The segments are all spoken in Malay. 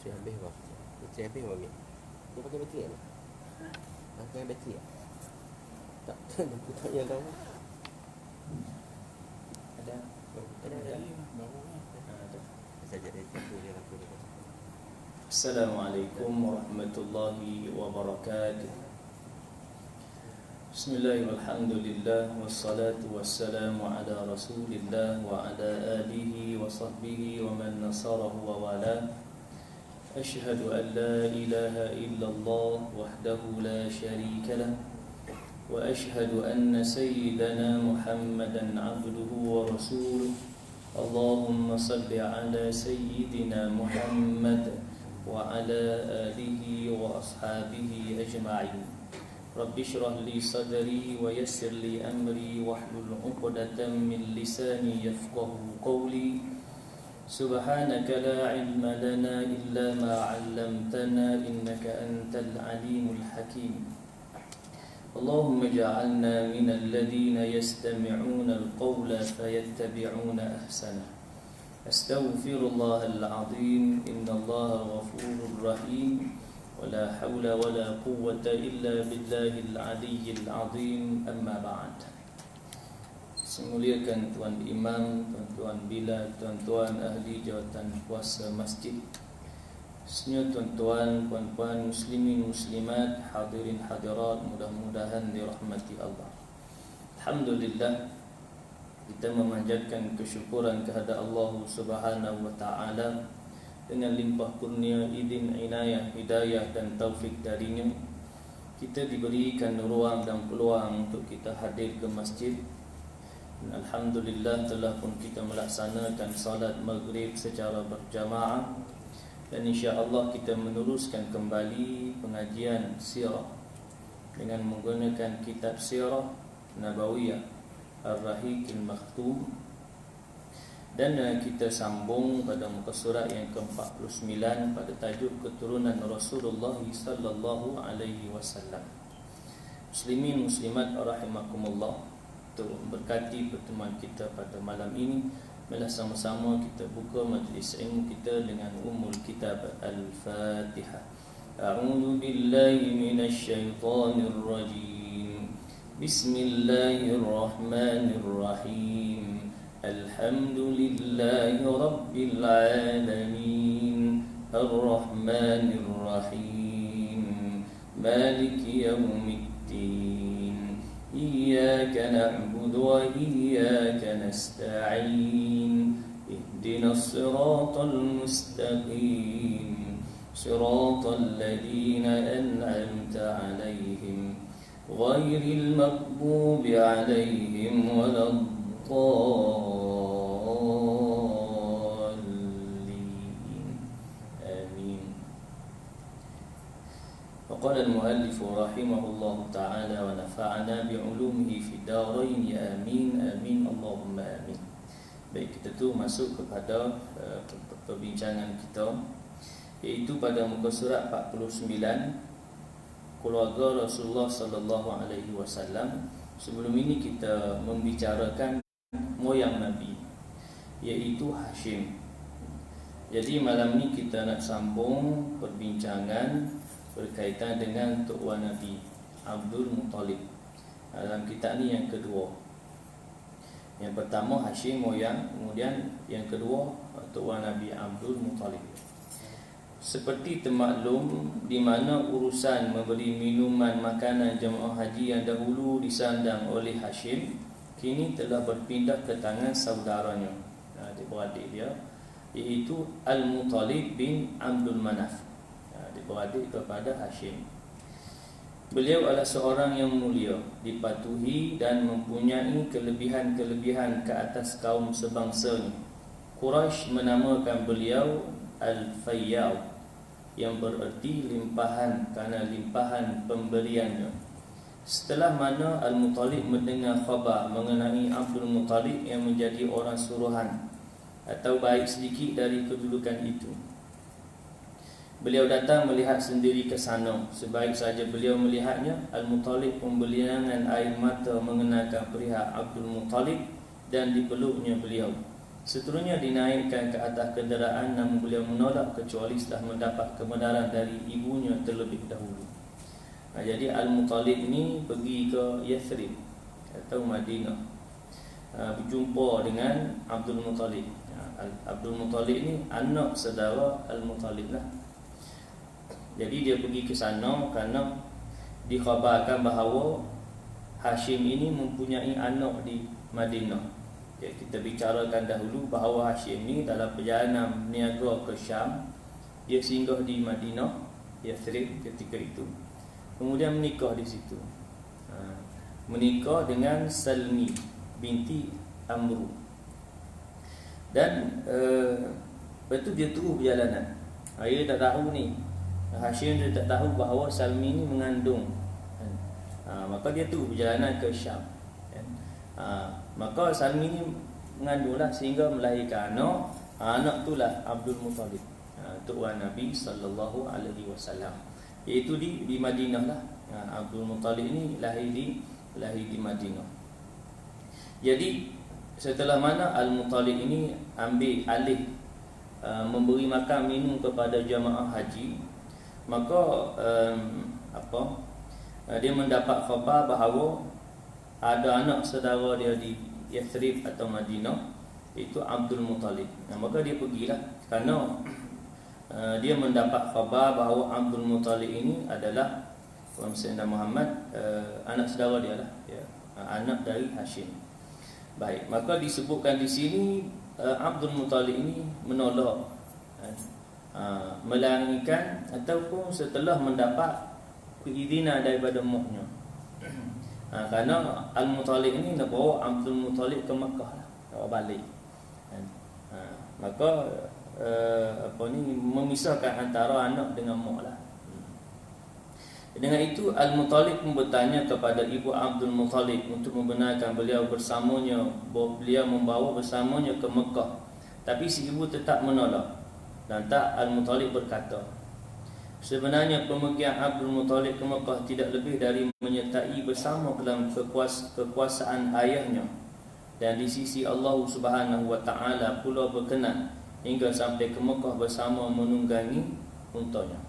Bateri habis bang. Bateri habis bang. Dia pakai bateri tak? Pakai bateri tak? Tak, nampak tak yang tahu. Ada. Ada. Ada. Saja dia lampu dia lampu dia. Assalamualaikum warahmatullahi wabarakatuh. Bismillah walhamdulillah wassalatu wassalamu ala rasulillah wa ala alihi wa sahbihi wa man nasarahu wa wala. Ashhadu an la ilaha illallah wahdahu la sharika lah wa ashhadu anna sayyidana Muhammadan abduhu wa rasuluh. Allahumma salli ala sayyidina Muhammad wa ala alihi wa ashabihi ajma'in. Rabbi shrah li sadri wa yassir li amri wahlul 'uqdatam min lisani yafqahu qawli. Subhanaka la ilma lana illa ma 'allamtana innaka antal alimul hakim. Allahumma ij'alna minal ladzina yastami'una al-qawla fayattabi'una ahsanah. Astaghfirullahal 'azim, innallaha ghafurur rahim. Wala haula wala quwwata illa billahil aliyyil azim. Amma ba'd. Semuliakan Tuan Imam, Tuan-tuan Bilal, tuan-tuan ahli jawatan kuasa masjid, semua tuan-tuan, puan-puan, muslimin, muslimat, hadirin hadirat, mudah-mudahan dirahmati Allah. Alhamdulillah, kita memanjatkan kesyukuran kehadap Allah Subhanahu wa taala dengan limpah kurnia, izin, inayah, hidayah dan taufik darinya. Kita diberikan ruang dan peluang untuk kita hadir ke masjid. Dan alhamdulillah telah pun kita melaksanakan salat maghrib secara berjamaah. Dan insya-Allah kita meneruskan kembali pengajian sirah dengan menggunakan kitab Sirah Nabawiyah Ar-Rahiqil Maktum. Dan kita sambung pada muka surat yang ke-49 pada tajuk keturunan Rasulullah sallallahu alaihi wasallam. Muslimin muslimat rahimakumullah, untuk berkati pertemuan kita pada malam ini, mari sama-sama kita buka majlis ilmu kita dengan ummul kitab Al-Fatihah. A'udzu billahi minasy syaithanir rajim. Bismillahirrahmanirrahim. Alhamdulillahi rabbil alamin. Ar-Rahmanir Rahim. Maliki yaumiddin. Iyyaka na'budu wa iyyaka nasta'in. Ihdinas siratal mustaqim. Siratal ladzina an'amta 'alaihim ghairil maghdubi 'alaihim waladdallin. Amin. Qala al-muallif rahimahullahu ta'ala wa nafa'ana bi'ulumihi fid dharain amin amin Allahumma amin. Baik, kita tu masuk kepada perbincangan kita, iaitu pada muka surat 49 keluarga Rasulullah sallallahu alaihi wasallam. Sebelum ini kita membicarakan moyang Nabi, iaitu Hashim. Jadi malam ni kita nak sambung perbincangan berkaitan dengan tok wan Nabi, Abdul Muttalib. Dalam kitab ni yang kedua. Yang pertama Hashim moyang, kemudian yang kedua tok wan Nabi Abdul Muttalib. Seperti termaklum, di mana urusan memberi minuman makanan jemaah haji yang dahulu disandang oleh Hashim, kini telah berpindah ke tangan saudaranya, adik-beradik dia, iaitu Al-Muttalib bin Abdul Manaf, adik-beradik kepada Hashim. Beliau adalah seorang yang mulia, dipatuhi dan mempunyai kelebihan-kelebihan ke atas kaum sebangsanya. Quraisy menamakan beliau Al-Fayyad, yang bererti limpahan, kerana limpahan pemberiannya. Setelah mana Al-Muttalib mendengar khabar mengenai Abdul Muttalib yang menjadi orang suruhan, atau baik sedikit dari kedudukan itu, beliau datang melihat sendiri ke sana. Sebaik saja beliau melihatnya, Al-Muttalib pun berlinangan air mata mengenakan perihal Abdul Muttalib dan dipeluknya beliau. Seterusnya dinaikkan ke atas kenderaan, namun beliau menolak kecuali setelah mendapat kebenaran dari ibunya terlebih dahulu. Jadi Al-Muttalib ini pergi ke Yathrib atau Madinah, berjumpa dengan Abdul Muttalib. Abdul Muttalib ni anak saudara Al-Muttalib lah. Jadi dia pergi ke sana kerana dikhabarkan bahawa Hashim ini mempunyai anak di Madinah. Kita bicarakan dahulu bahawa Hashim ni dalam perjalanan niaga ke Syam, dia singgah di Madinah, Yathrib ketika itu. Kemudian menikah di situ. Menikah dengan Salmi binti Amru. Dan lepas tu dia terus perjalanan. Dia tak tahu ni, Hashim dia tak tahu bahawa Salmi ni mengandung. Maka dia terus perjalanan ke Syam. Maka Salmi ni mengandunglah sehingga melahirkan anak itulah Abdul Muttalib, tuan Nabi sallallahu alaihi wasallam, iaitu di Madinah lah. Abdul Muttalib ni lahir di Madinah. Jadi setelah mana Al-Muttalib ini ambil alih memberi makan minum kepada jamaah haji, maka dia mendapat khabar bahawa ada anak saudara dia di Yathrib atau Madinah, itu Abdul Muttalib. Maka dia pergilah kerana dia mendapat khabar bahawa Abdul Muttalib ini adalah Sayyidina Muhammad, anak saudara dia lah, anak dari Hashim. Baik, maka disebutkan di sini Abdul Muttalib ini menolak, melanggar ataupun setelah mendapat keizinan daripada maknya. Kerana Al-Muttalib ini nak bawa Abdul Muttalib ke Makkah lah, bawa balik. Maka memisahkan antara anak dengan mak lah. Dengan itu Al-Muttalib pun bertanya kepada ibu Abdul Muttalib untuk membenarkan beliau bersamanya, bahawa beliau membawa bersamanya ke Makkah. Tapi si ibu tetap menolak. Dan tak, Al-Muttalib berkata, sebenarnya pemergian Abdul Muttalib ke Makkah tidak lebih dari menyertai bersama dalam kekuasaan ayahnya, dan di sisi Allah Subhanahu wa taala pula berkenan hingga sampai ke Makkah bersama menunggangi untanya.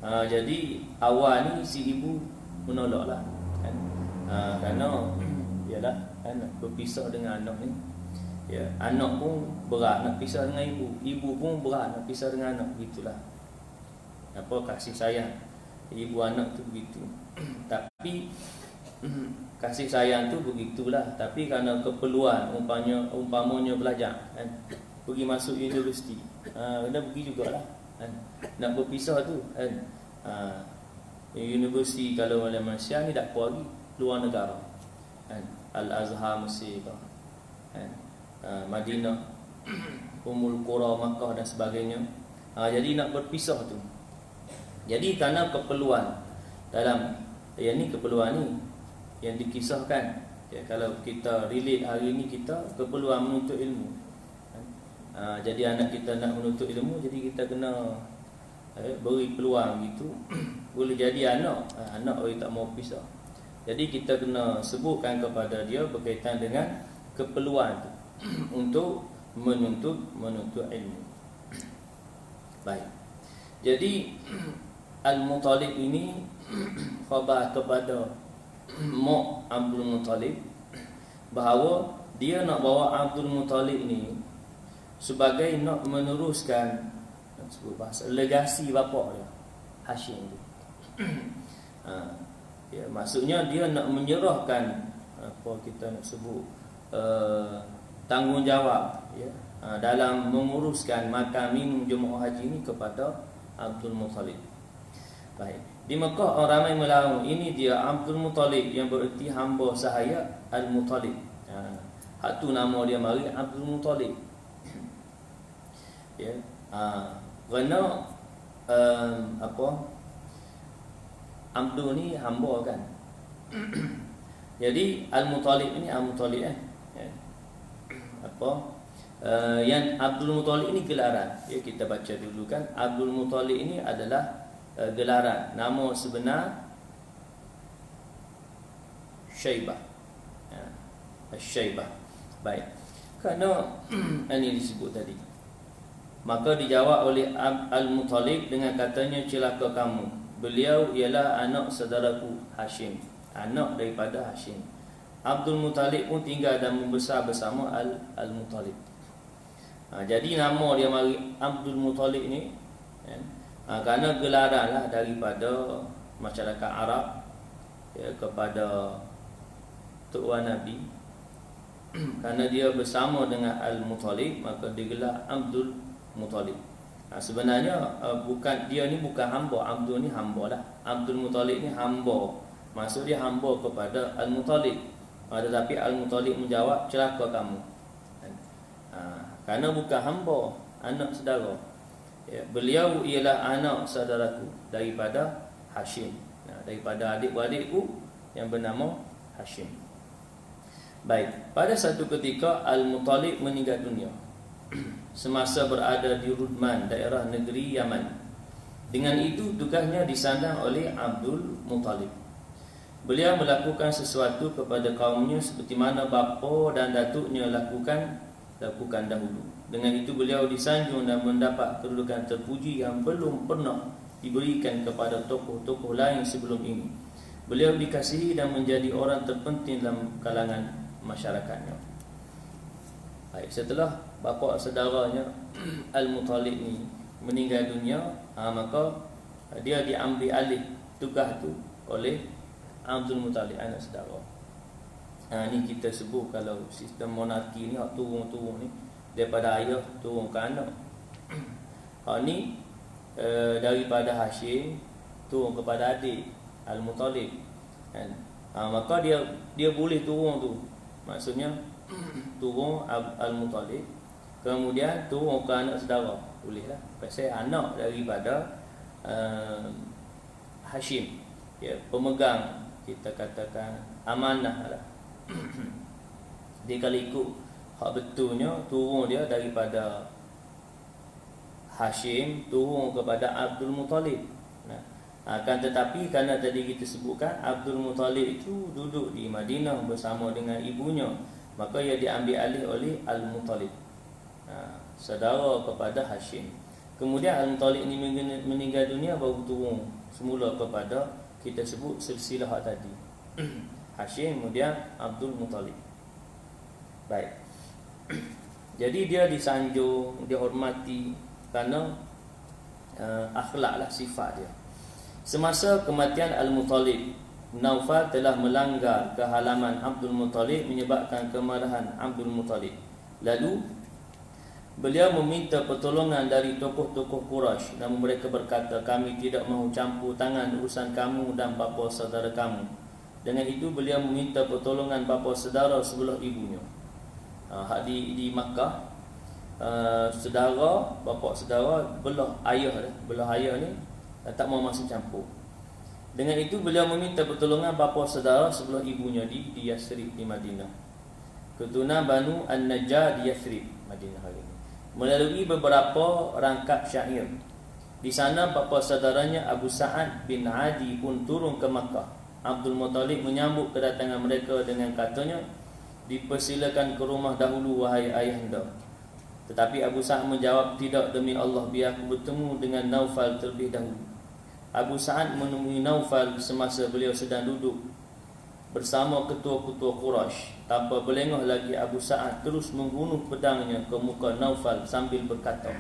Jadi awal ni si ibu menolaklah, kan? Kerana ialah berpisah dengan anak ni. Anak pun berat nak pisah dengan ibu, ibu pun berat nak pisah dengan anak, gitulah. Kasih sayang ibu anak tu begitu. Tapi kasih sayang tu begitulah. Tapi kerana keperluan, umpamanya belajar, kan? Pergi masuk universiti, kena pergi jugalah, kan? Nak berpisah tu, kan? Universiti kalau dalam Malaysia ni tak apa lagi, luar negara, kan? Al-Azhar Mesir, kan? Madinah, Ummul Qura Makkah dan sebagainya. Jadi nak berpisah tu. Jadi kerana keperluan dalam ni, keperluan ni yang dikisahkan, kalau kita relate hari ni, kita keperluan menuntut ilmu. Jadi anak kita nak menuntut ilmu, jadi kita kena beri peluang gitu. Boleh jadi anak orang tak mau pisah. Jadi kita kena sebutkan kepada dia berkaitan dengan keperluan tu untuk menuntut ilmu. Baik. Jadi Al-Muttalib ini khabar kepada mak Abdul Muttalib bahawa dia nak bawa Abdul Muttalib ini sebagai nak meneruskan legasi bapa dia, Hashim tu. Maksudnya dia nak menyerahkan kita nak sebut tanggungjawab dalam menguruskan makan minum jemaah haji ini kepada Abdul Muttalib. Baik. Di Mekah orang ramai melaung, ini dia Abdul Muttalib, yang bererti hamba sahaya Al-Muttalib. Hak tu nama dia mari Abdul Muttalib. Kerana Abdul ni hamba kan. Jadi Al-Muttalib ini yang Abdul Muttalib ini gelaran. Kita baca dulu kan. Abdul Muttalib ini adalah gelaran. Nama sebenar Syaibah. Syaibah. Baik. Kerana ini disebut tadi. Maka dijawab oleh Al-Muttalib dengan katanya, celaka kamu. Beliau ialah anak saudaraku Hashim, anak daripada Hashim. Abdul Muttalib pun tinggal dan membesar bersama Al-Muttalib. Jadi nama dia mari Abdul Muttalib ni kerana gelaran lah daripada masyarakat Arab kepada tuan Nabi. Kerana dia bersama dengan Al-Muttalib, maka digelar Abdul Muttalib. Sebenarnya bukan, dia ni bukan hamba. Abdul ni hamba lah. Abdul Muttalib ni hamba. Maksud dia hamba kepada Al-Muttalib. Tetapi Al-Muttalib menjawab, celaka kamu. Kerana bukan hamba, anak saudara. Beliau ialah anak saudaraku daripada Hashim, daripada adik-beradikku yang bernama Hashim. Baik, pada satu ketika Al-Muttalib meninggal dunia semasa berada di Rudman, daerah negeri Yaman. Dengan itu tugasnya disandang oleh Abdul Muttalib. Beliau melakukan sesuatu kepada kaumnya seperti mana bapa dan datuknya lakukan dahulu. Dengan itu beliau disanjung dan mendapat kedudukan terpuji yang belum pernah diberikan kepada tokoh-tokoh lain sebelum ini. Beliau dikasihi dan menjadi orang terpenting dalam kalangan masyarakatnya. Baik, setelah bapa saudaranya Al-Muttalib ni meninggal dunia, maka dia diambil alih tugas tu oleh Abdul Muttalib, anak saudara. Ni kita sebut kalau sistem monarki ni turun-turun ni daripada ayah turun ke anak. Ni daripada Hashim turun kepada adik Al-Muttalib kan. Maka dia boleh turun tu. Maksudnya turun Al-Muttalib, kemudian turun ke anak saudara, boleh lah. Pasal anak daripada Hashim, pemegang, kita katakan amanah lah. Dia kalau ikut hak betulnya, turun dia daripada Hashim turun kepada Abdul Muttalib. Akan tetapi kerana tadi kita sebutkan Abdul Muttalib itu duduk di Madinah bersama dengan ibunya, maka ia diambil alih oleh Al-Muttalib, saudara kepada Hashim. Kemudian Al-Muttalib ini meninggal dunia, baru turun semula kepada kita sebut silsilah tadi Hashim, kemudian Abdul Muttalib. Baik. Jadi dia disanjung, dihormati kerana akhlak lah, sifat dia. Semasa kematian Al-Muttalib, Naufal telah melanggar ke halaman Abdul Muttalib menyebabkan kemarahan Abdul Muttalib. Lalu beliau meminta pertolongan dari tokoh-tokoh Quraisy, namun mereka berkata, kami tidak mahu campur tangan urusan kamu dan bapa saudara kamu. Dengan itu beliau meminta pertolongan bapa saudara sebelah ibunya. Di Makkah, saudara, bapa saudara belah ayah ni tak mau masuk campur. Dengan itu beliau meminta pertolongan bapa saudara sebelah ibunya di Yathrib di Madinah. Keturunan Banu An-Najjar di Yathrib, Madinah hari ini. Melalui beberapa rangkap syair. Di sana bapa saudaranya Abu Sa'ad bin Adi pun turun ke Makkah. Abdul Muttalib menyambut kedatangan mereka dengan katanya, dipersilakan ke rumah dahulu wahai ayahanda. Tetapi Abu Sa'ad menjawab, tidak, demi Allah, biar aku bertemu dengan Naufal terlebih dahulu. Abu Sa'ad menemui Naufal semasa beliau sedang duduk bersama ketua-ketua Quraisy. Tanpa berlengah lagi, Abu Sa'ad terus membunuh pedangnya ke muka Naufal sambil berkata,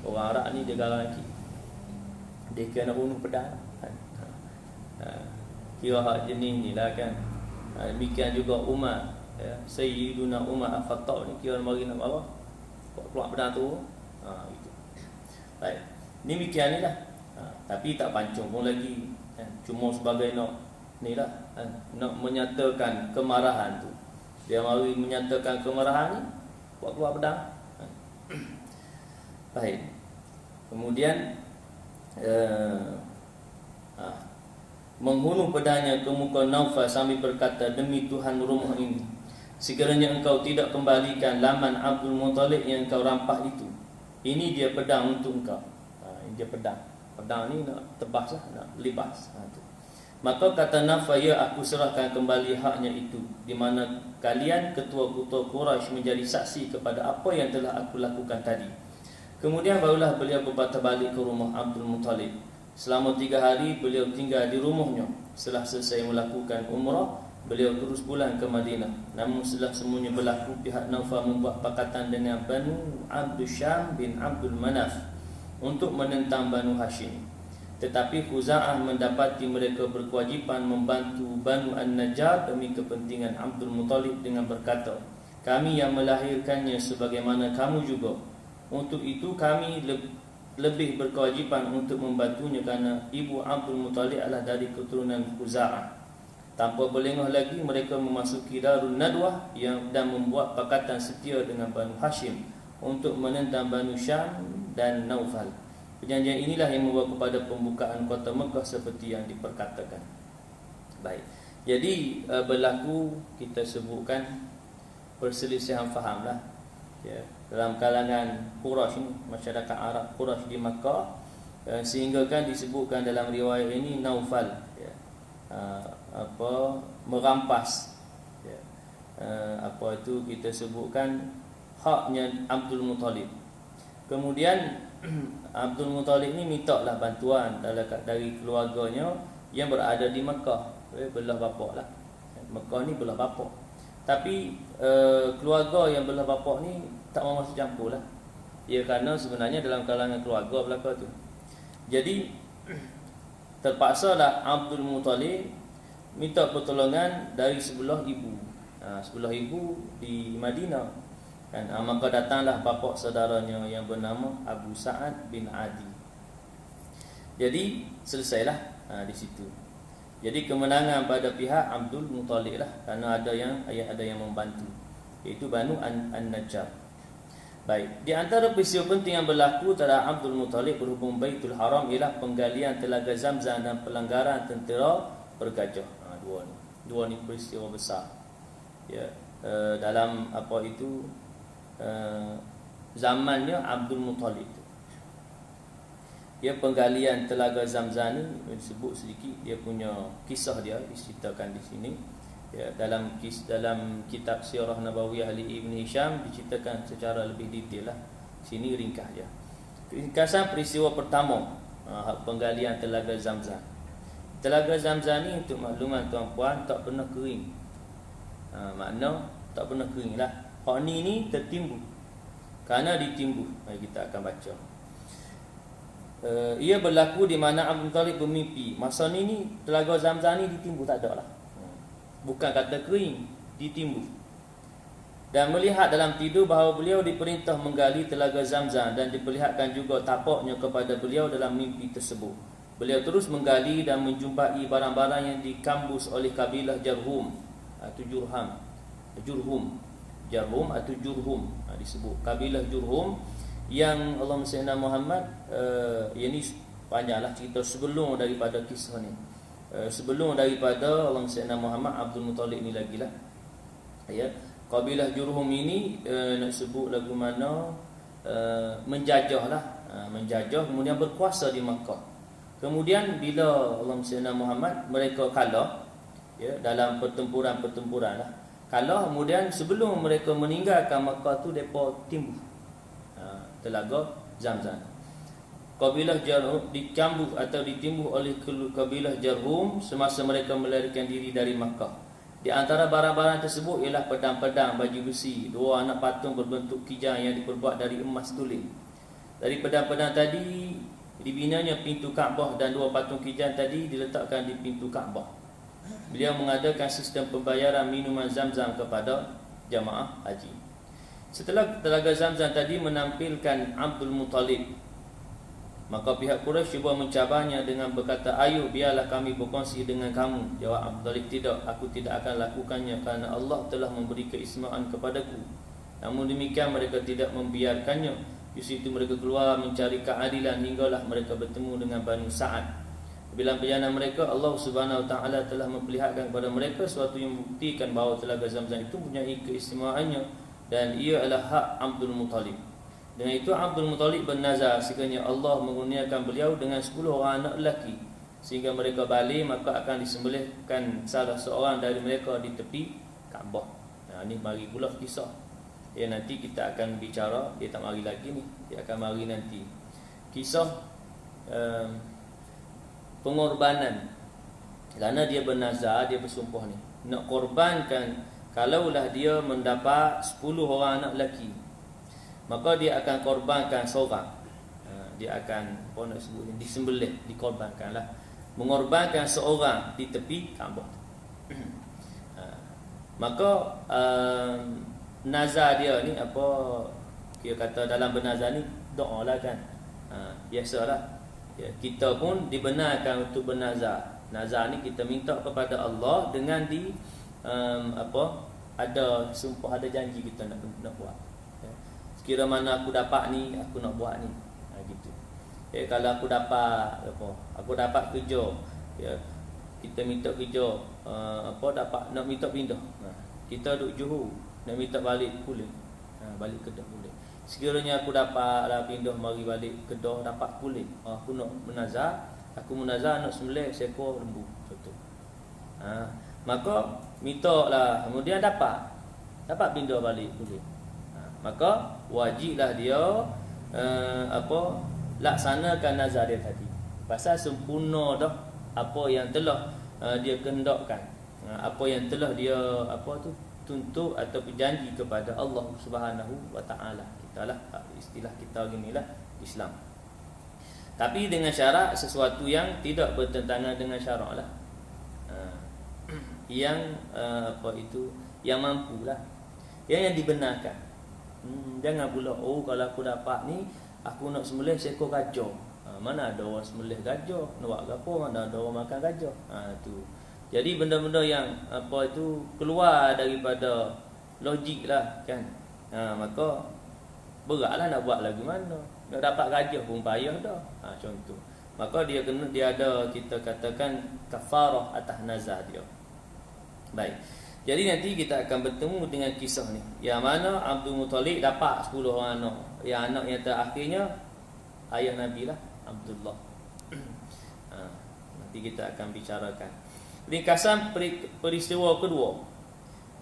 orang Arab ni dia garang lagi, dia kena bunuh pedang. Kira hak jenis ni lah kan. Demikian juga Umar, Sayyiduna Umar Al-Khattab ni kira mari nak marah, keluar pedang tu. Itu. Baik. Demikian ni lah. Tapi tak pancung pun lagi, cuma sebagai nak ni lah, nak menyatakan kemarahan tu. Dia mari menyatakan kemarahan ni, buat keluar pedang. Baik. Kemudian membunuh pedangnya ke muka Naufal sambil berkata, demi Tuhan rumah ini, sekiranya engkau tidak kembalikan laman Abdul Muttalib yang engkau rampas itu, ini dia pedang untuk engkau. Ini dia pedang. Pedang ni nak tebas lah, nak libas. Maka kata Naufal, ya aku serahkan kembali haknya itu, di mana kalian ketua-ketua Quraisy menjadi saksi kepada apa yang telah aku lakukan tadi. Kemudian barulah beliau berpatah balik ke rumah Abdul Muttalib. Selama 3 hari beliau tinggal di rumahnya. Setelah selesai melakukan umrah, beliau terus pulang ke Madinah. Namun setelah semuanya berlaku, pihak Naufal membuat pakatan dengan Banu Abdul Syam bin Abdul Manaf untuk menentang Banu Hashim. Tetapi Khuza'ah mendapati mereka berkewajipan membantu Banu An-Najjar demi kepentingan Abdul Muttalib dengan berkata, kami yang melahirkannya sebagaimana kamu juga. Untuk itu kami lebih berkewajipan untuk membantunya kerana ibu Abdul Muttalib adalah dari keturunan Khuza'ah. Tanpa berlengah lagi mereka memasuki Darun Nadwah dan membuat pakatan setia dengan Banu Hashim untuk menentang Banu Syam dan Naufal. Perjanjian inilah yang membawa kepada pembukaan kota Mekah seperti yang diperkatakan. Baik. Jadi berlaku, kita sebutkan perselisihan faham lah, ya, dalam kalangan Quraisy ini, masyarakat Arab Quraisy di Makkah, sehingga kan disebutkan dalam riwayat ini Naufal, ya, merampas, ya, apa itu kita sebutkan haknya Abdul Muttalib. Kemudian Abdul Muttalib ni minta lah bantuan dari keluarganya yang berada di Mekah, belah bapak lah. Mekah ni belah bapak. Tapi keluarga yang belah bapak ni tak mau masuk campur lah. Ya, kerana sebenarnya dalam kalangan keluarga belaka tu. Jadi terpaksa lah Abdul Muttalib minta pertolongan dari sebelah ibu. Sebelah ibu di Madinah. Dan maka datanglah bapa saudaranya yang bernama Abu Sa'ad bin Adi. Jadi selesailah di situ. Jadi kemenangan pada pihak Abdul Muttalib lah, kerana ada yang membantu, iaitu Banu An-Najjar. Baik, di antara peristiwa penting yang berlaku terhadap Abdul Muttalib berhubung Baitul Haram ialah penggalian Telaga Zamzam dan pelanggaran tentera bergajah. Dua ni peristiwa besar. Ya, dalam apa itu zamannya Abdul Muttalib. Dia penggalian Telaga Zamzam ni disebut sedikit, dia punya kisah dia diceritakan di sini. Ya, dalam kitab Sirah Nabawiyah Ali Ibn Hisham diceritakan secara lebih detail lah. Sini ringkas je. Ringkasan peristiwa pertama, penggalian Telaga Zamzam. Telaga Zamzam ni untuk makluman tuan-puan tak pernah kering. Makna tak pernah kering lah. Hak ni tertimbun. Kerana ditimbun, mari kita akan baca. Ia berlaku di mana Abdul Muttalib bermimpi. Masa ni Telaga Zamzam ni ditimbun, tak ada lah. Bukan kata kering, ditimbun. Dan melihat dalam tidur bahawa beliau diperintah menggali Telaga Zamzam, dan diperlihatkan juga tapaknya kepada beliau dalam mimpi tersebut. Beliau terus menggali dan menjumpai barang-barang yang dikambus oleh kabilah Jarhum atau Jarhum atau Jurhum, disebut kabilah Jurhum, yang Allahumma salli ala Muhammad. Ini panjanglah cerita sebelum daripada kisah ni. Sebelum daripada Allahumma salli ala Muhammad, Abdul Muttalib ni lagi lah, ya. Kabilah Jurhum ini nak sebut lagu mana, menjajah lah, menjajah kemudian berkuasa di Makkah. Kemudian bila Allahumma salli ala Muhammad, mereka kalah, ya, dalam pertempuran lah. Kalah, kemudian sebelum mereka meninggalkan Makkah tu, mereka timbul Telaga Zamzam. Kabilah Jarhum dicambuk atau ditimbuh oleh kabilah Jarhum semasa mereka melarikan diri dari Makkah. Di antara barang-barang tersebut ialah pedang-pedang, baju besi, 2 anak patung berbentuk kijang yang diperbuat dari emas tulen. Dari pedang-pedang tadi dibinanya pintu Kaabah, dan 2 patung kijang tadi diletakkan di pintu Kaabah. Beliau mengadakan sistem pembayaran minuman Zamzam kepada jamaah haji. Setelah Telaga Zamzam tadi menampilkan Abdul Muttalib, maka pihak Quraisy cuba mencabarnya dengan berkata, ayo biarlah kami berkongsi dengan kamu. Jawab Abdul Muttalib, tidak, aku tidak akan lakukannya kerana Allah telah memberi keistimewaan kepadaku. Namun demikian mereka tidak membiarkannya. Di situ mereka keluar mencari keadilan hinggalah mereka bertemu dengan Banu Sa'ad. Bila perjalanan mereka, Allah Subhanahu Wa Taala telah memperlihatkan kepada mereka sesuatu yang membuktikan bahawa Telaga Zamzam itu mempunyai keistimewaannya, dan ia adalah hak Abdul Muttalib. Dengan itu Abdul Muttalib bernazar sekiranya Allah mengurniakan beliau dengan 10 orang anak lelaki, sehingga mereka balik, maka akan disembelihkan salah seorang dari mereka di tepi Kaabah. Ni mari pula kisah. Nanti kita akan bicara, dia tak mari lagi ni, dia akan mari nanti. Kisah pengorbanan. Kerana dia bernazar, dia bersumpah ni, nak korbankan, kalaulah dia mendapat 10 orang anak lelaki, maka dia akan korbankan seorang. Dia akan, apa nak sebut ni, disembelih, dikorbankanlah, mengorbankan seorang di tepi Kaabah. Maka nazar dia ni, apa dia kata dalam bernazar ni, doa lah kan. Biasalah, kita pun dibenarkan untuk bernazar. Nazar ni kita minta kepada Allah dengan ada sumpah, ada janji kita nak buat. Sekira mana aku dapat ni, aku nak buat ni. Gitu. Kalau aku dapat aku dapat kerja, kita minta kerja, dapat, nak minta pindah. Kita duduk Johor, nak minta balik boleh. Balik Kedah boleh. Sekiranya aku dapat lah pindah mari balik Kedah, dapat boleh. Aku nak menazar, nak sembelih seekor lembu contoh. Maka minta lah, kemudian dapat pindah balik boleh. Maka wajiblah dia laksanakan nazar dia tadi. Pasal sempurna dah apa yang telah dia kehendakkan, apa yang telah dia tuntut atau berjanji kepada Allah Subhanahu wa taala. Kitalah istilah kita ginilah Islam. Tapi dengan syarat sesuatu yang tidak bertentangan dengan syarak lah. Yang yang mampulah, yang dibenarkan. Jangan pula kalau aku dapat ni, aku nak sembelih seekor gajah. Mana ada orang sembelih gajah, nak buat apa? Mana ada orang makan gajah. Tu. Jadi benda-benda yang keluar daripada logik lah kan. Maka beratlah nak buat lagi mana. Nak dapat gajah pun payah dah. Contoh. Maka dia ada, kita katakan kafarah atas nazar dia. Baik. Jadi nanti kita akan bertemu dengan kisah ni, yang mana Abdul Muttalib dapat 10 orang anak. Yang anak yang terakhirnya ayah Nabi lah, Abdullah. Nanti kita akan bicarakan ringkasan peristiwa kedua,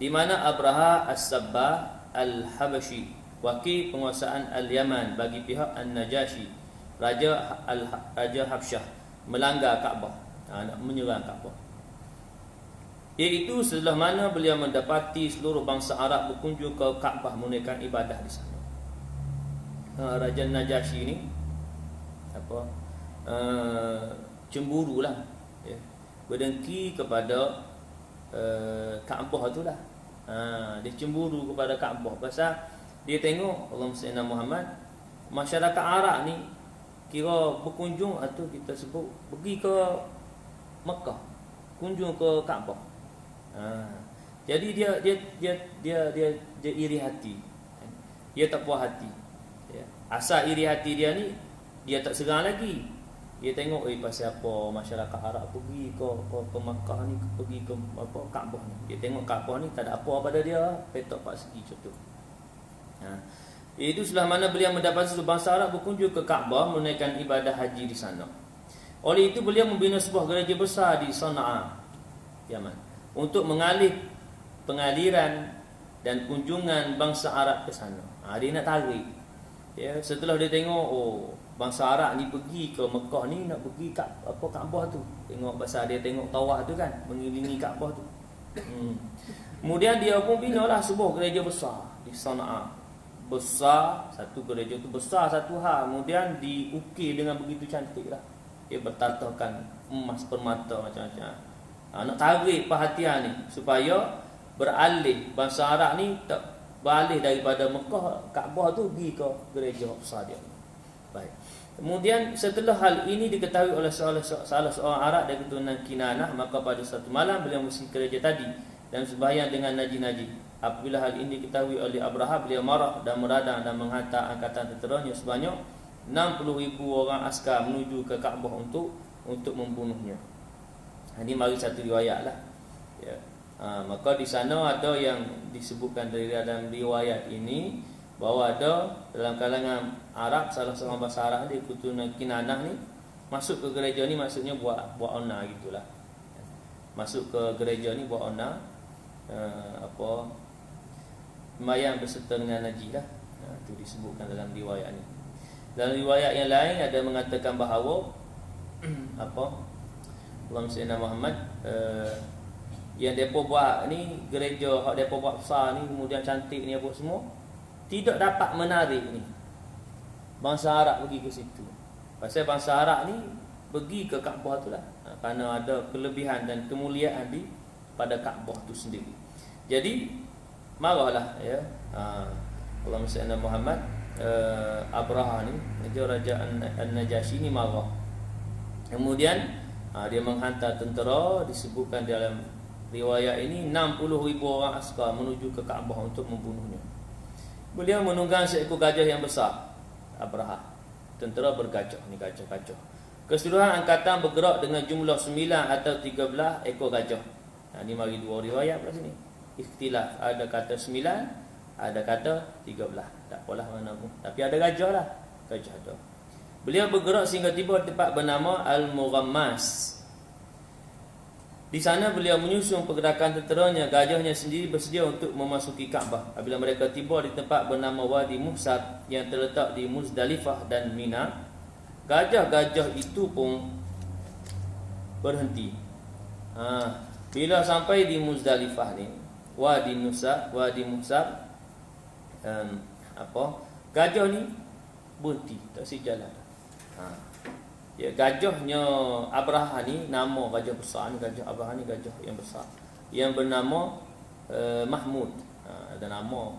di mana Abraha As-Sabbah Al-Habashi, wakil penguasaan Al-Yaman bagi pihak An-Najashi, Raja Habsyah, melanggar Kaabah, nak menyerang Kaabah. Iaitu setelah mana beliau mendapati seluruh bangsa Arab berkunjung ke Kaabah menunaikan ibadah di sana. Raja Najashi ni cemburulah, berdengki kepada Kaabah itulah. Dia cemburu kepada Kaabah pasal dia tengok Allahumma salli ala Muhammad, masyarakat Arab ni kira berkunjung atau kita sebut pergi ke Mekah, kunjung ke Kaabah. Jadi dia iri hati. Dia tak puas hati. Asal iri hati dia ni, dia tak serang lagi. Dia tengok pasal apa masyarakat Arab pergi ke Mekah ni, pergi ke Kaabah ni. Dia tengok Kaabah ni tak ada apa pada dia, petok 4 segi contoh. Itu setelah mana beliau mendapat seluruh bangsa Arab berkunjung ke Kaabah menunaikan ibadah haji di sana. Oleh itu beliau membina sebuah gereja besar di Sana'a, Yaman, untuk mengalih pengaliran dan kunjungan bangsa Arab ke sana. Dia nak tarik. Setelah dia tengok bangsa Arab ni pergi ke Mekah ni, nak pergi Kaabah tu. Tengok pasal dia tengok tawaf tu kan, mengelilingi Kaabah tu. Kemudian dia pun binalah sebuah gereja besar di Sana'a. Besar, satu gereja tu besar satu hal, kemudian diukir dengan begitu cantik lah. Dia bertatahkan emas permata macam-macam. Nak tarik perhatian ni supaya beralih bangsa Arab ni, tak beralih daripada Mekah Kaabah tu pergi ke gereja besar dia. Baik. Kemudian setelah hal ini diketahui oleh salah seorang Arab dari keturunan Kinanah, maka pada satu malam beliau mengisi gereja tadi dan sembahyang dengan najis-najis. Apabila hal ini diketahui oleh Abraha, beliau marah dan meradang dan menghantar angkatan tenteranya sebanyak 60,000 orang askar menuju ke Kaabah untuk membunuhnya. Ini mari satu riwayat lah. Maka di sana ada yang disebutkan dari dalam riwayat ini, bahawa ada dalam kalangan Arab, salah seorang bangsa Arab di keturunan Kinanah ni, Masuk ke gereja ni maksudnya buat ona gitulah. Masuk ke gereja ni buat ona, sembahyang berserta dengan haji lah. Itu disebutkan dalam riwayat ni. Dalam riwayat yang lain ada mengatakan bahawa Allahumma salli ala Muhammad, yang depa buat ni, gereja hak depa buat besar ni, kemudian cantik ni apa semua, tidak dapat menarik ni bangsa Arab pergi ke situ. Pasal bangsa Arab ni pergi ke Kaabah tu lah, kerana ada kelebihan dan kemuliaan di pada Kaabah tu sendiri. Jadi marahlah ya, Allahumma salli ala Muhammad, Abraha ni, Raja An-Najasyi ni marah. Kemudian dia menghantar tentera, disebutkan dalam riwayat ini 60,000 orang askar menuju ke Kaabah untuk membunuhnya. Beliau menunggang seekor gajah yang besar, Abraha. Tentera bergajah, ni gajah-gajah. Keseluruhan angkatan bergerak dengan jumlah 9 atau 13 ekor gajah. Ni mari dua riwayat kat sini. Ikhtilaf, ada kata 9, ada kata 13. Tak apalah mana pun, tapi ada gajah lah, gajah tu. Beliau bergerak sehingga tiba di tempat bernama Al-Mughammas. Di sana beliau menyusun pergerakan tenteranya. Gajahnya sendiri bersedia untuk memasuki Kaabah. Apabila mereka tiba di tempat bernama Wadi Muhsab yang terletak di Muzdalifah dan Mina, gajah-gajah itu pun berhenti. Bila sampai di Muzdalifah ni, Wadi Muhsab, gajah ni berhenti, tak sejalan. Ya, gajahnya Abraha ni, nama gajah besar ni, gajah Abraha ni gajah yang besar, yang bernama Mahmud. Ada nama,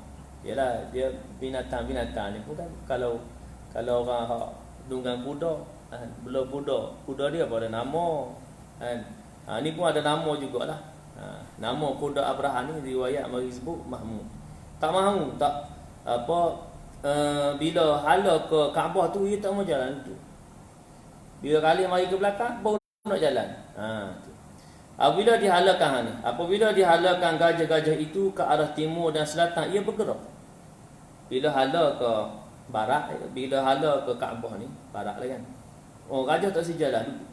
yalah, dia binatang-binatang ni pun kan, kalau orang tunggang kuda, belum kuda dia pun ada nama kan. Ni pun ada nama jugalah. Nama kuda Abraha ni riwayat mari sebut Mahmud. Tak mahu, tak bila hala ke Kaabah tu, dia tak mau jalan tu. Bila kali mari ke belakang, baru nak jalan. Apabila dihalakan gajah-gajah itu ke arah timur dan selatan, ia bergerak. Bila hala ke barat, bila hala ke Kaabah ni, barat lah kan. Gajah tak sejalan.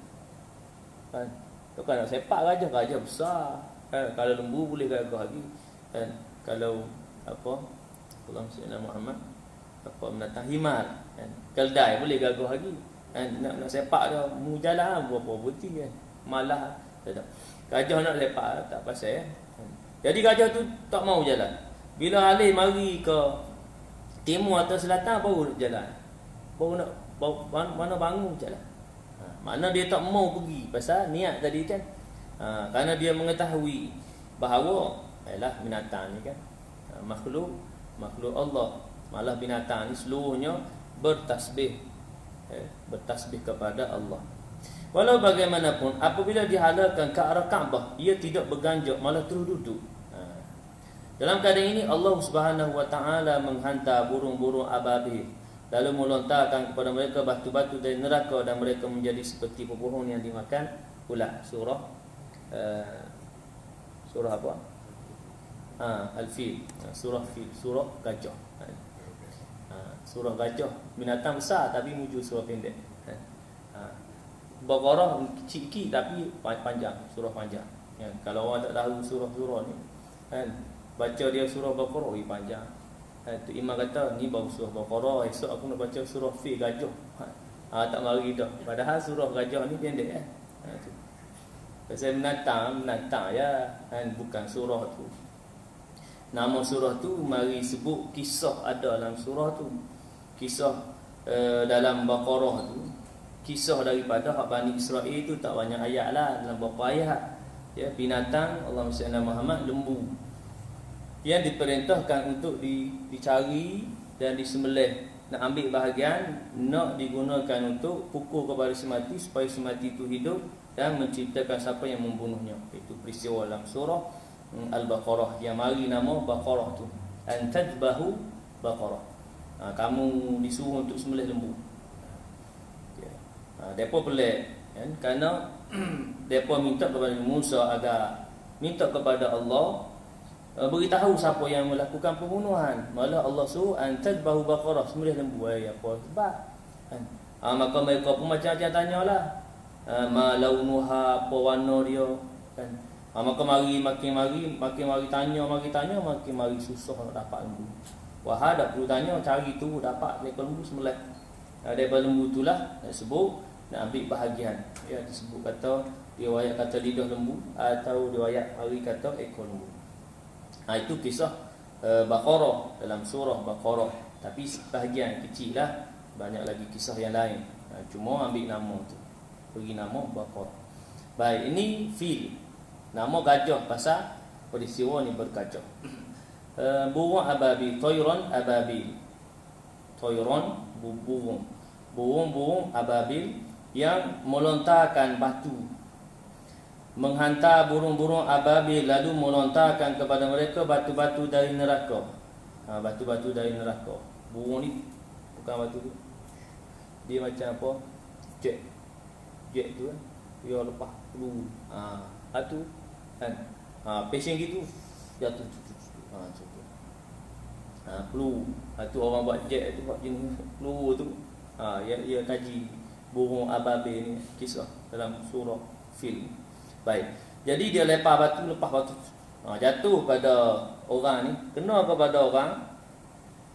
Kan? Tu kan nak sepak gajah besar. Kan? Kalau lembu boleh gagah lagi. Kan? Kalau Allahumma salli ala Muhammad, binatang himar, kan? Keldai boleh gagah lagi. Nak sepak dia, mu jalan berapa berhenti kan. Malah tak. Gajah nak sepak tak pasal Jadi gajah tu tak mau jalan. Bila alih mari ke timur atau selatan, baru jalan. Baru mana bangun jalan. Makna dia tak mau pergi pasal niat tadi kan. Kerana dia mengetahui bahawa binatang ni kan, makhluk Allah, malah binatang ni seluruhnya bertasbih kepada Allah. Walau bagaimanapun, apabila dihalalkan ke arah Kaabah, ia tidak berganjak, malah terus duduk. Dalam keadaan ini Allah Subhanahu wa taala menghantar burung-burung ababil, lalu melontarkan kepada mereka batu-batu dari neraka, dan mereka menjadi seperti pepohon yang dimakan ulat. Surah apa? Al-Fil. Surah Fil, surah gajah. Surah gajah, binatang besar tapi muju surah pendek. Baqarah kecil tapi panjang, surah panjang. Ya, kalau orang tak tahu surah-surah ni, kan, baca dia surah Baqarah panjang. Tu imam kata ni baru surah Baqarah, esok aku nak baca surah Fil gajah. Tak mari dah. Padahal surah gajah ni pendek kan. Tu. Pasal binatang ya, kan, bukan surah tu. Nama surah tu mari sebut kisah ada dalam surah tu. Kisah dalam Baqarah tu, kisah daripada hak Bani Israel tu tak banyak ayat lah, dalam beberapa ayat. Ya, binatang Allahumma salli ala Muhammad, lembu, yang diperintahkan untuk dicari dan disembelih, nak ambil bahagian, nak digunakan untuk pukul kepada si mati supaya si mati itu hidup dan menciptakan siapa yang membunuhnya. Itu peristiwa dalam surah Al-Baqarah yang mari nama Baqarah tu, an tadbahu Baqarah. Kamu disuruh untuk sembelih lembu. Depa pelik kan, kerana depa minta kepada Musa agar minta kepada Allah beritahu siapa yang melakukan pembunuhan. Malah Allah suruh an tadbahu Baqarah, sembelih lembu. Apa sebab kan? Maka mereka pun macam-macam tanyalah. Ma launuha, apa warna dia kan. Maka makin mari tanya, makin mari susah nak dapat lembu. Wah, tak perlu tanya, cari tu dapat ekor lembu sembelih. Daripada lembu itulah nak sebut, nak ambil bahagian. Ya, disebut kata riwayat kata lidah lembu atau riwayat hari kata ekor lembu. Itu kisah Baqarah dalam surah Baqarah. Tapi bahagian kecil lah, banyak lagi kisah yang lain. Cuma ambil nama tu, beri nama Baqarah. Baik, ini fil. Nama gajah pasal peristiwa ni bergajah. Burung ababil, toyron ababil. Toyron, burung. Burung ababil yang melontarkan batu. Menghantar burung-burung ababil, lalu melontarkan kepada mereka batu-batu dari neraka. Batu-batu dari neraka. Burung ni bukan batu tu. Dia macam apa? Jet tu kan. Dia lepas peluru. Batu kan. Passion gitu jatuh. Macam tu. Peluru. Tu orang buat jet tu, buat jenis peluru tu. Ia kaji burung ababil ni, kisah dalam surah Fil. Baik. Jadi dia lepas batu, jatuh pada orang ni, kena kepada orang.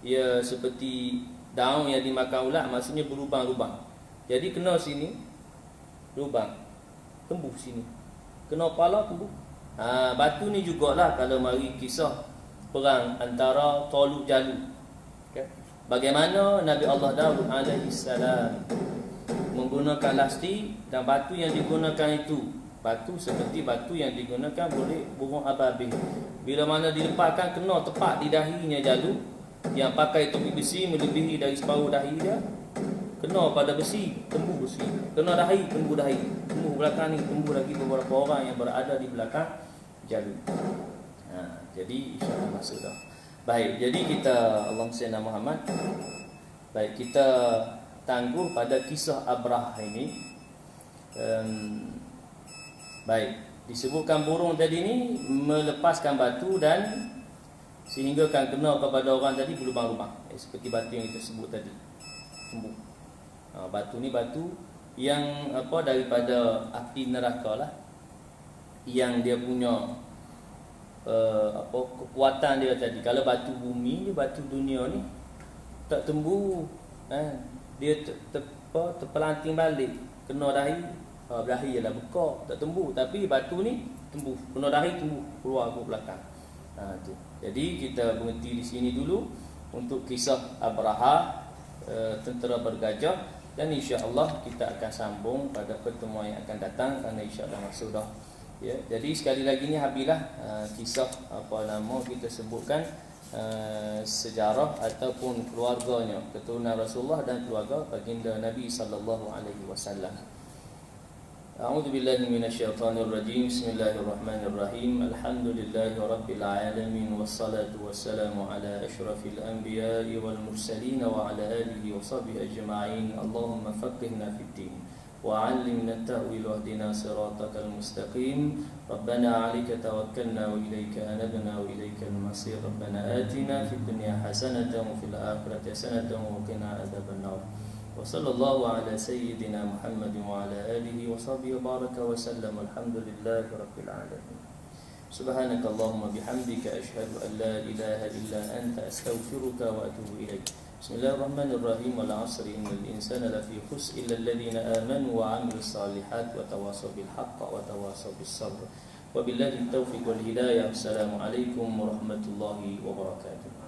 Ia seperti daun yang dimakan ulat, maksudnya berlubang-lubang. Jadi kena sini lubang, tembus sini. Kena kepala, tembus. Batu ni jugalah kalau mari kisah perang antara Talut Jalut. Okay. Bagaimana Nabi Allah Daud alaihi salam menggunakan lasti, dan batu yang digunakan itu batu seperti batu yang digunakan oleh burung ababil. Bila mana dilepaskan, kena tepat di dahinya Jalut yang pakai topi besi melebihi dari separuh dahi dia. Kena pada besi, tembus besi. Kena dahi, tembus dahi. Tembus belakang ni, tembus lagi beberapa orang yang berada di belakang Jalut. Jadi insya-Allah masuk dah. Baik, jadi kita Allahumma salli ala Muhammad. Baik, kita tangguh pada kisah Abrah ini. Baik, disebutkan burung tadi ni melepaskan batu dan sehingga kan kena kepada orang tadi berlubang-lubang, seperti batu yang kita sebut tadi. Tembus. Batu ni batu yang daripada api neraka lah, yang dia punya kekuatan dia tadi. Kalau batu bumi ni, batu dunia ni tak tembus, dia terpelanting balik, kena dahi. Dahi ialah bekak, tak tembus. Tapi batu ni tembus, kena dahi, tembus keluar ke belakang. Tu. Jadi kita berhenti di sini dulu untuk kisah Abraha, tentera bergajah, dan insya-Allah kita akan sambung pada pertemuan yang akan datang, kerana insya-Allah masuk dah. Ya, jadi sekali lagi ni habislah kisah kita sebutkan sejarah ataupun keluarganya, keturunan Rasulullah dan keluarga baginda Nabi sallallahu alaihi wasallam. A'udzu billahi minasyaitonir rajim. Bismillahirrahmanirrahim. Alhamdulillahi rabbil alamin, wassalatu wassalamu ala asyrafil anbiya'i wal mursalin wa ala alihi wa sahbihi ajma'in. Allahumma faqihna fid din wa 'allimna at-ta'wil wahdina siratal mustaqim. Rabbana 'alaika tawakkalna wa ilaika anabna wa ilaikal masir. Rabbana atina fid dunya hasanatan wa fil akhirati hasanatan wa qina adzabannar. Wa sallallahu ala sayyidina Muhammad wa ala alihi wa sahbihi baraka wa sallam. Alhamdulillahi rabbil alamin. Subhanakallahumma bihamdika asyhadu an la ilaha illa anta astaghfiruka wa atubu ilaik. Bismillahirrahmanirrahim. Wal 'asri innal insana lafi khusr illa alladhina amanu wa 'amilus solihat wa tawassaw bil haqqi wa tawassaw bis sabr. Wabillahi taufiq wal hidayah. Assalamualaikum warahmatullahi wabarakatuh.